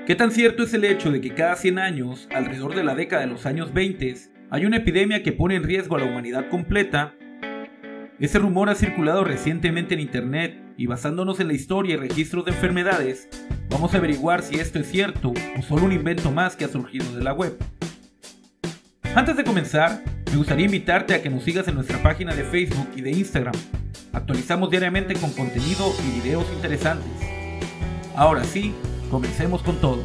¿Qué tan cierto es el hecho de que cada 100 años, alrededor de la década de los años 20, hay una epidemia que pone en riesgo a la humanidad completa? Ese rumor ha circulado recientemente en internet y basándonos en la historia y registros de enfermedades, vamos a averiguar si esto es cierto o solo un invento más que ha surgido de la web. Antes de comenzar, me gustaría invitarte a que nos sigas en nuestra página de Facebook y de Instagram. Actualizamos diariamente con contenido y videos interesantes. Ahora sí, comencemos con todo.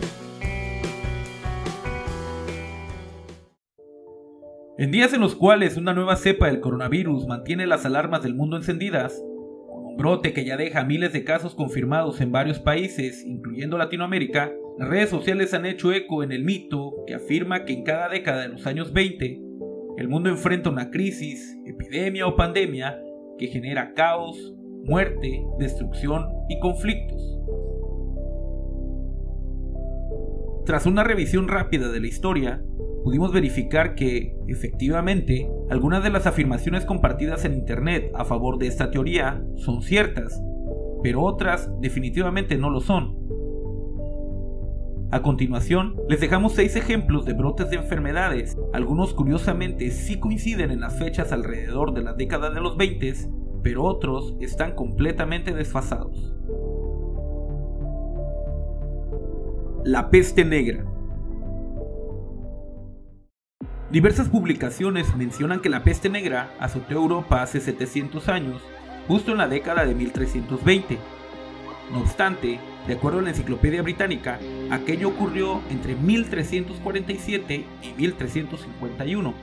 En días en los cuales una nueva cepa del coronavirus mantiene las alarmas del mundo encendidas, con un brote que ya deja miles de casos confirmados en varios países, incluyendo Latinoamérica, las redes sociales han hecho eco en el mito que afirma que en cada década de los años 20, el mundo enfrenta una crisis, epidemia o pandemia que genera caos, muerte, destrucción y conflictos. Tras una revisión rápida de la historia, pudimos verificar que, efectivamente, algunas de las afirmaciones compartidas en internet a favor de esta teoría son ciertas, pero otras definitivamente no lo son. A continuación, les dejamos 6 ejemplos de brotes de enfermedades. Algunos curiosamente sí coinciden en las fechas alrededor de la década de los 20, pero otros están completamente desfasados. La peste negra. Diversas publicaciones mencionan que la peste negra azotó Europa hace 700 años, justo en la década de 1320. No obstante, de acuerdo a la Enciclopedia Británica, aquello ocurrió entre 1347 y 1351.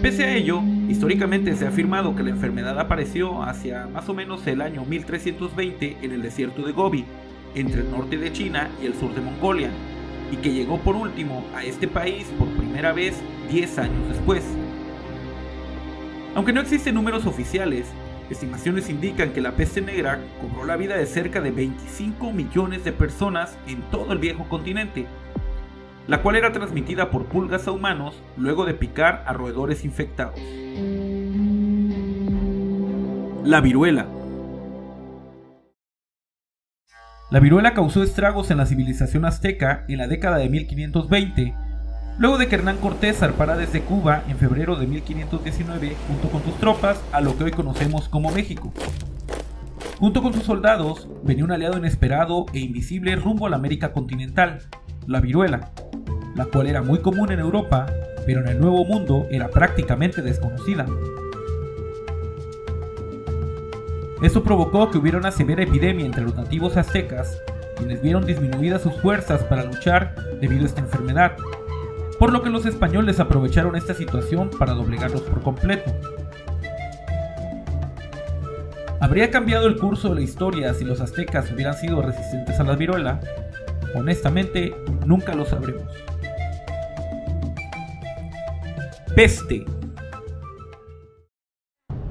Pese a ello, históricamente se ha afirmado que la enfermedad apareció hacia más o menos el año 1320 en el desierto de Gobi, entre el norte de China y el sur de Mongolia, y que llegó por último a este país por primera vez 10 años después. Aunque no existen números oficiales, estimaciones indican que la peste negra cobró la vida de cerca de 25 millones de personas en todo el viejo continente, la cual era transmitida por pulgas a humanos luego de picar a roedores infectados. La viruela. La viruela causó estragos en la civilización azteca en la década de 1520, luego de que Hernán Cortés zarpara desde Cuba en febrero de 1519 junto con sus tropas a lo que hoy conocemos como México. Junto con sus soldados venía un aliado inesperado e invisible rumbo a la América continental, la viruela, la cual era muy común en Europa, pero en el Nuevo Mundo era prácticamente desconocida. Esto provocó que hubiera una severa epidemia entre los nativos aztecas, quienes vieron disminuidas sus fuerzas para luchar debido a esta enfermedad, por lo que los españoles aprovecharon esta situación para doblegarlos por completo. ¿Habría cambiado el curso de la historia si los aztecas hubieran sido resistentes a la viruela? Honestamente, nunca lo sabremos. Peste.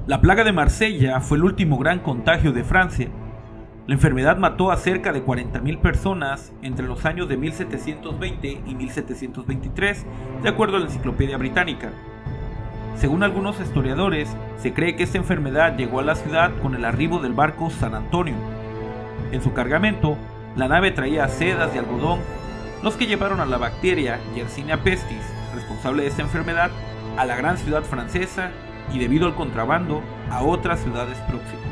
La plaga de Marsella fue el último gran contagio de Francia. La enfermedad mató a cerca de 40.000 personas entre los años de 1720 y 1723, de acuerdo a la Enciclopedia Británica. Según algunos historiadores, se cree que esta enfermedad llegó a la ciudad con el arribo del barco San Antonio. En su cargamento, la nave traía sedas de algodón, los que llevaron a la bacteria Yersinia pestis, responsable de esta enfermedad, a la gran ciudad francesa y debido al contrabando a otras ciudades próximas.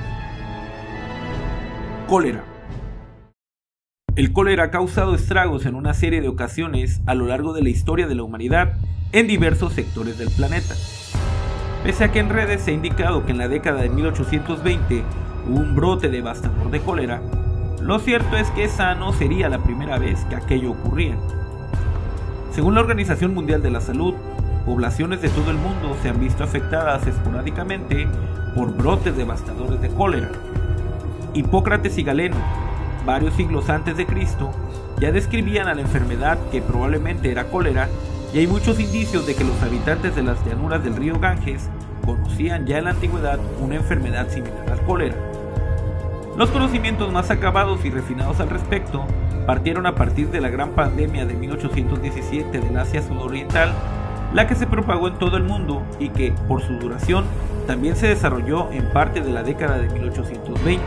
Cólera. El cólera ha causado estragos en una serie de ocasiones a lo largo de la historia de la humanidad en diversos sectores del planeta. Pese a que en redes se ha indicado que en la década de 1820 hubo un brote devastador de cólera, lo cierto es que esa no sería la primera vez que aquello ocurría. Según la Organización Mundial de la Salud, poblaciones de todo el mundo se han visto afectadas esporádicamente por brotes devastadores de cólera. Hipócrates y Galeno, varios siglos antes de Cristo, ya describían a la enfermedad que probablemente era cólera, y hay muchos indicios de que los habitantes de las llanuras del río Ganges conocían ya en la antigüedad una enfermedad similar al cólera. Los conocimientos más acabados y refinados al respecto partieron a partir de la gran pandemia de 1817 del Asia Sudoriental, la que se propagó en todo el mundo y que, por su duración, también se desarrolló en parte de la década de 1820.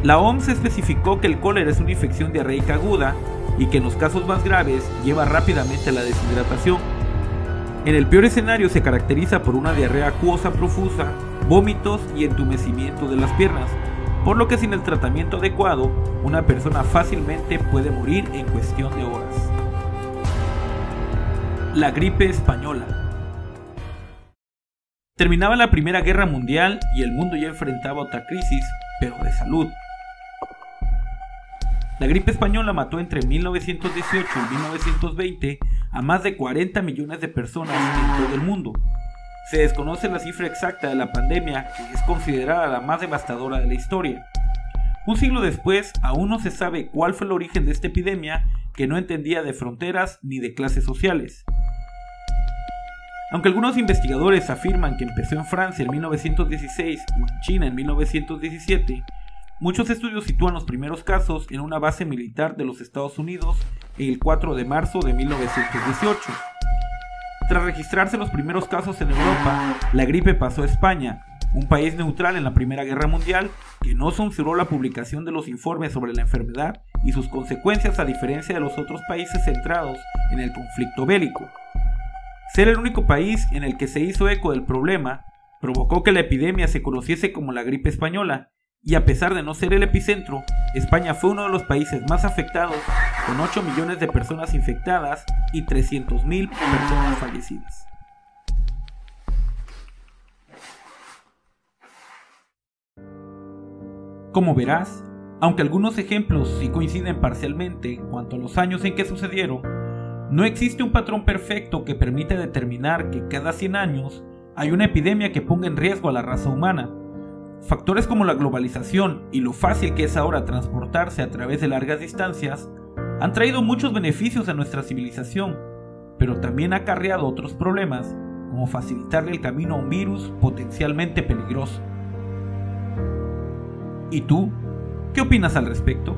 La OMS especificó que el cólera es una infección diarreica aguda y que en los casos más graves lleva rápidamente a la deshidratación. En el peor escenario se caracteriza por una diarrea acuosa profusa, vómitos y entumecimiento de las piernas, por lo que sin el tratamiento adecuado, una persona fácilmente puede morir en cuestión de horas. La gripe española. Terminaba la Primera Guerra Mundial y el mundo ya enfrentaba otra crisis, pero de salud. La gripe española mató entre 1918 y 1920 a más de 40 millones de personas en todo el mundo. Se desconoce la cifra exacta de la pandemia, que es considerada la más devastadora de la historia. Un siglo después, aún no se sabe cuál fue el origen de esta epidemia que no entendía de fronteras ni de clases sociales. Aunque algunos investigadores afirman que empezó en Francia en 1916 o en China en 1917, muchos estudios sitúan los primeros casos en una base militar de los Estados Unidos el 4 de marzo de 1918. Tras registrarse los primeros casos en Europa, la gripe pasó a España, un país neutral en la Primera Guerra Mundial que no censuró la publicación de los informes sobre la enfermedad y sus consecuencias, a diferencia de los otros países centrados en el conflicto bélico. Ser el único país en el que se hizo eco del problema provocó que la epidemia se conociese como la gripe española, y a pesar de no ser el epicentro, España fue uno de los países más afectados, con 8 millones de personas infectadas y 300.000 personas fallecidas. Como verás, aunque algunos ejemplos sí coinciden parcialmente en cuanto a los años en que sucedieron, no existe un patrón perfecto que permita determinar que cada 100 años hay una epidemia que ponga en riesgo a la raza humana. Factores como la globalización y lo fácil que es ahora transportarse a través de largas distancias han traído muchos beneficios a nuestra civilización, pero también ha acarreado otros problemas, como facilitarle el camino a un virus potencialmente peligroso. ¿Y tú? ¿Qué opinas al respecto?